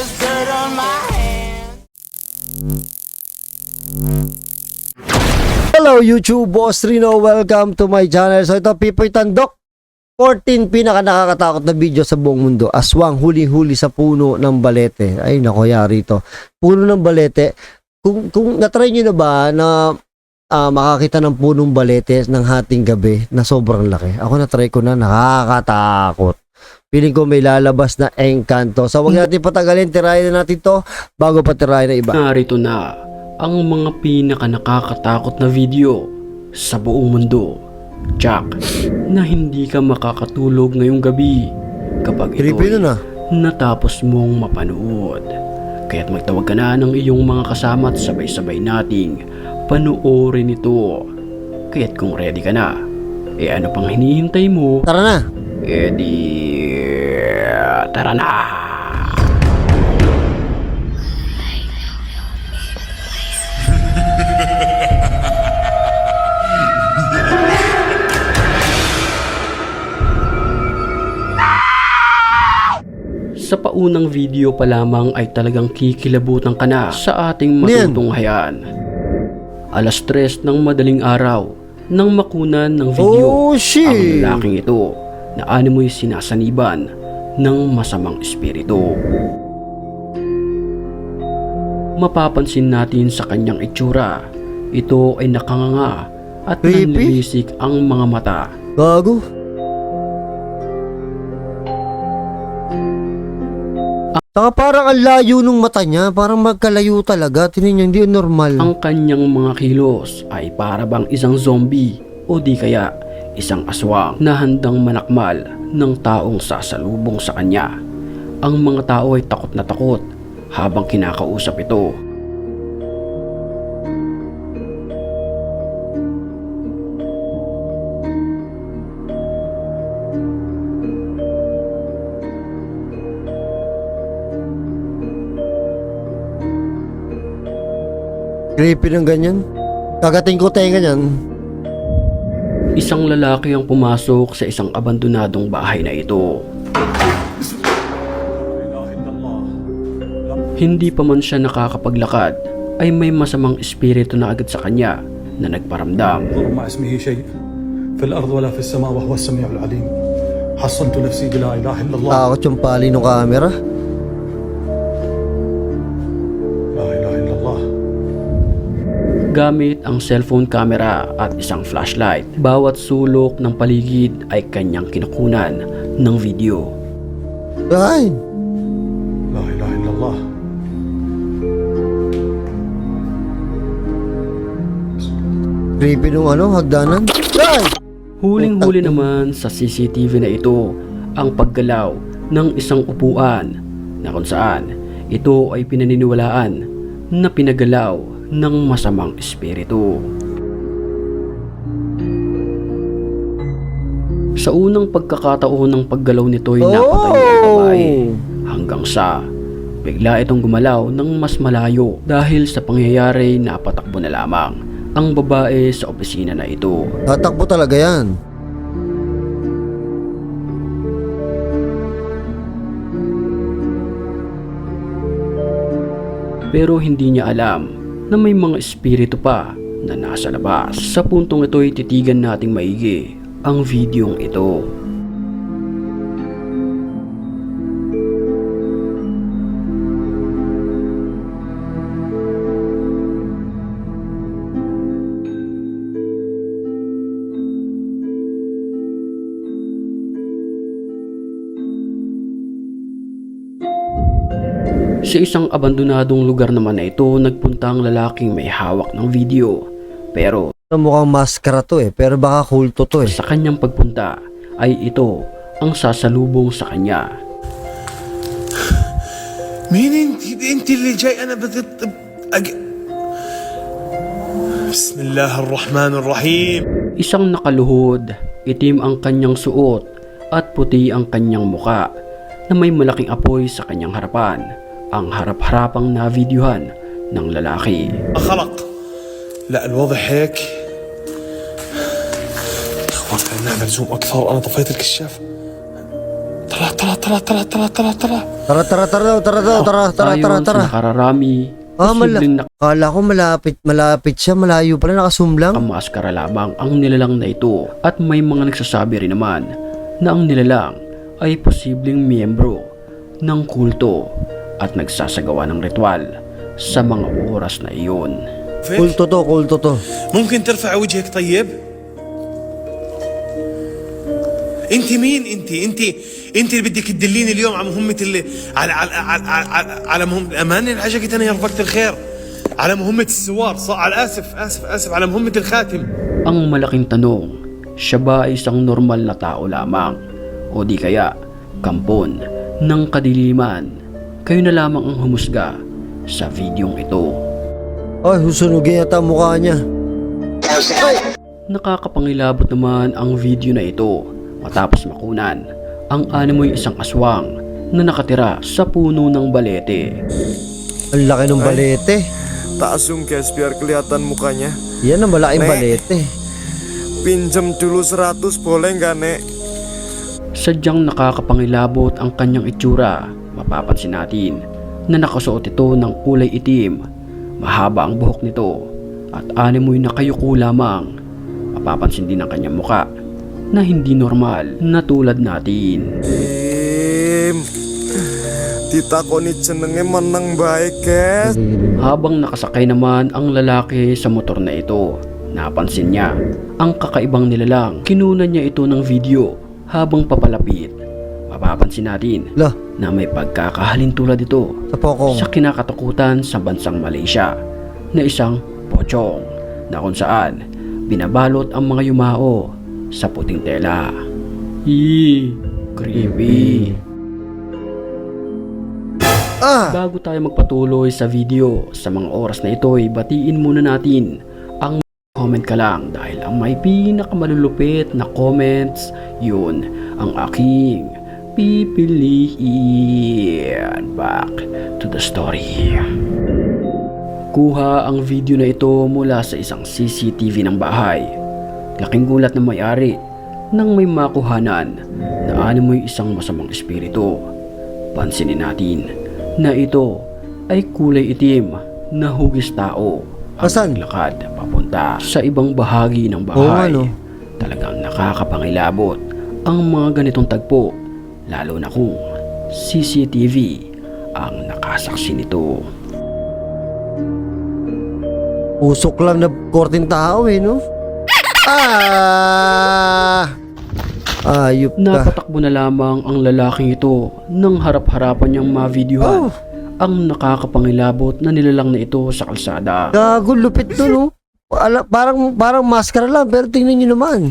there's dirt on my hands. Hello YouTube, Boss Rino. Welcome to my channel. So ito, Pipoy Tandok. 14 pinaka nakakatakot na video sa buong mundo. Aswang huli-huli sa puno ng balete. Ay nako, yari ito. Puno ng balete. Kung natry nyo na ba na makakita ng punong balete ng hating gabi na sobrang laki? Ako natry ko na, nakakatakot. Feeling ko may lalabas na engkanto. So wag natin patagalin, tirahin na natin to bago pa tirahin na iba. Narito na ang mga pinaka nakakatakot na video sa buong mundo. Jack, na hindi ka makakatulog ngayong gabi kapag ito'y natapos mong mapanood. Kaya't magtawag ka na ng iyong mga kasama at sabay-sabay nating panoorin ito. Kaya't kung ready ka na, ano pang hinihintay mo? Tara na! Tara na! Sa paunang video pa lamang ay talagang kikilabutan ka na sa ating matutunghayan. Alas 3 ng madaling araw nang makunan ng video ang lalaking ito na animoy sinasaniban ng masamang espiritu. Mapapansin natin sa kanyang itsura, ito ay nakanganga at nanlilisik ang mga mata. Gago. Saka parang ang layo nung mata niya, parang magkalayo talaga. Tingnan niyo, hindi normal. Ang kanyang mga kilos ay para bang isang zombie o di kaya isang aswang na handang manakmal ng taong sasalubong sa kanya. Ang mga tao ay takot na takot habang kinakausap ito. Creepy ng ganyan. Kagating ko tayo ganyan. Isang lalaki ang pumasok sa isang abandonadong bahay na ito. Hindi pa man siya nakakapaglakad, ay may masamang espiritu na agad sa kanya na nagparamdam. ما اسمه شيء في الأرض ولا في السماء وهو السميع العليم حصنت نفسي بلا إله إلا الله Takot yung pali ng camera. لا إله إلا الله. Gamit ang cellphone camera at isang flashlight, bawat sulok ng paligid ay kanyang kinukunan ng video. Ay! لا إله إلا الله. Creepy nung hagdanan. Ay! Huling-huli naman sa CCTV na ito ang paggalaw ng isang upuan na kung saan ito ay pinaniniwalaan na pinagalaw ng masamang espiritu. Sa unang pagkakataon ng paggalaw nito ay napatay ang babae hanggang sa bigla itong gumalaw ng mas malayo dahil sa pangyayari na patakbo na lamang ang babae sa opisina na ito. Tatakbo talaga yan. Pero hindi niya alam na may mga espiritu pa na nasa labas. Sa puntong ito ay titigan nating maigi ang videong ito. Sa isang abandonadong lugar naman na ito, nagpunta ang lalaking may hawak ng video. Pero Mukhang maskara to pero baka kulto to sa kanyang pagpunta ay ito ang sasalubong sa kanya. مين انت اللي جاي انا بسم الله الرحمن الرحيم. Isang nakaluhod, itim ang kanyang suot at puti ang kanyang muka na may malaking apoy sa kanyang harapan. Ang harap-harapang na-videohan ng lalaki. خلق لا الوضع هيك. اخوان خلينا نعمل زوم اكثر. انا طفيت الكشاف. طلع طلع طلع طلع طلع طلع طلع. Ayon sa nakararami, posibleng Kala ko malapit siya, malayo pala, nakasumlang. nakamaskara lamang ang nilalang na ito at may mga nagsasabi rin naman na ang nilalang ay posibleng miyembro ng kulto at nagsasagawa ng ritual sa mga oras na iyon. Kulto to. ممكن ترفع وجهك طيب؟ انت مين انت اللي بدك تدليني اليوم على مهمة اللي على مهمة الأمان اللي عجقت أنا يا رفقة الخير، على مهمة السوار على آسف على مهمة الخاتم. Ang malaking tanong, siya ba ay isang normal na tao lamang o di kaya kampon ng kadiliman? Kayo na lamang ang humusga sa videong ito. Ay, susunugin yata ang mukha niya. Nakakapangilabot naman ang video na ito matapos makunan ang animoy isang aswang na nakatira sa puno ng balete. Ang laki ng balete. Tak zoom guys biar kelihatan mukanya. Yan ang malaking Nek. balete. Pinjam dulu 100 boleh nggak nek? Sadyang nakakapangilabot ang kanyang itsura. Mapapansin natin na nakasuot ito ng kulay itim. Mahaba ang buhok nito at animoy nakayuko lamang. Mapapansin din ang kanyang muka na hindi normal na tulad natin. Ditakoni jenenge meneng baik guys. Habang nakasakay naman ang lalaki sa motor na ito, napansin niya ang kakaibang nilalang. Kinunan niya ito ng video habang papalapit. Mapapansin natin Lah, na may pagkakahalin tulad ito sa pokong. sa kinakatakutan sa bansang Malaysia na isang pochong na kung saan binabalot ang mga yumao sa puting tela. Creepy. Bago tayo magpatuloy sa video, sa mga oras na ito ay batiin muna natin ang comment ka lang dahil ang may pinakamalulupit na comments, yun ang aking pipiliin. Back to the story. Kuha ang video na ito mula sa isang CCTV ng bahay. Laking gulat ng may-ari nang may makuhanan na animoy isang masamang espiritu. Pansinin natin na ito ay kulay itim na hugis tao ang Asan? naglakad papunta sa ibang bahagi ng bahay. Oo, ano? Talagang nakakapangilabot ang mga ganitong tagpo, lalo na kung CCTV ang nakasaksi nito. Usok lang na korting tao no? Ayup ka. Napatakbo na lamang ang lalaking ito nang harap-harapan niyang mavideohan ang nakakapangilabot na nilalang na ito sa kalsada. Gago, lupit to, no? Parang maskara lang, pero tingnan nyo naman.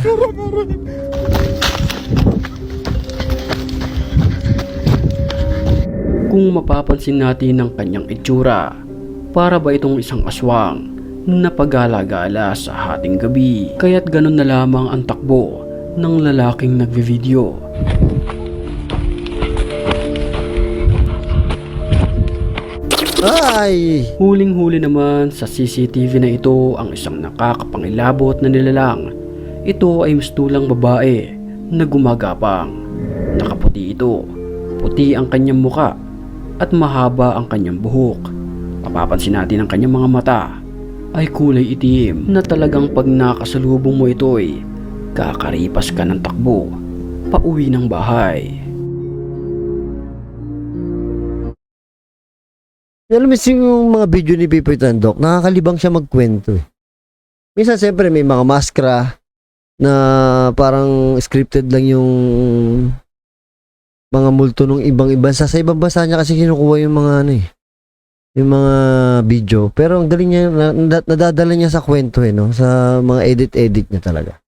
Kung mapapansin natin ang kanyang itsura, para ba itong isang aswang na pagala-gala sa hating gabi? Kaya't ganun na lamang ang takbo ng lalaking nagvi-video. Ay! Huling-huli naman sa CCTV na ito ang isang nakakapangilabot na nilalang. Ito ay mistulang babae na gumagapang. Nakaputi ito, puti ang kanyang muka at mahaba ang kanyang buhok. Mapapansin natin ang kanyang mga mata ay kulay itim na talagang pag nakasalubong mo ito ay kakaripas ka ng takbo pauwi ng bahay. Alam mo yung mga video ni Pipoy Tandok, nakakalibang siya magkwento eh. Minsan siyempre may mga maskara na parang scripted lang yung mga multo ng ibang bansa. Sa ibang bansa niya kasi kinukuha yung mga yung mga video. Pero ang galing niya, nadadala niya sa kwento no? Sa mga edit-edit niya talaga.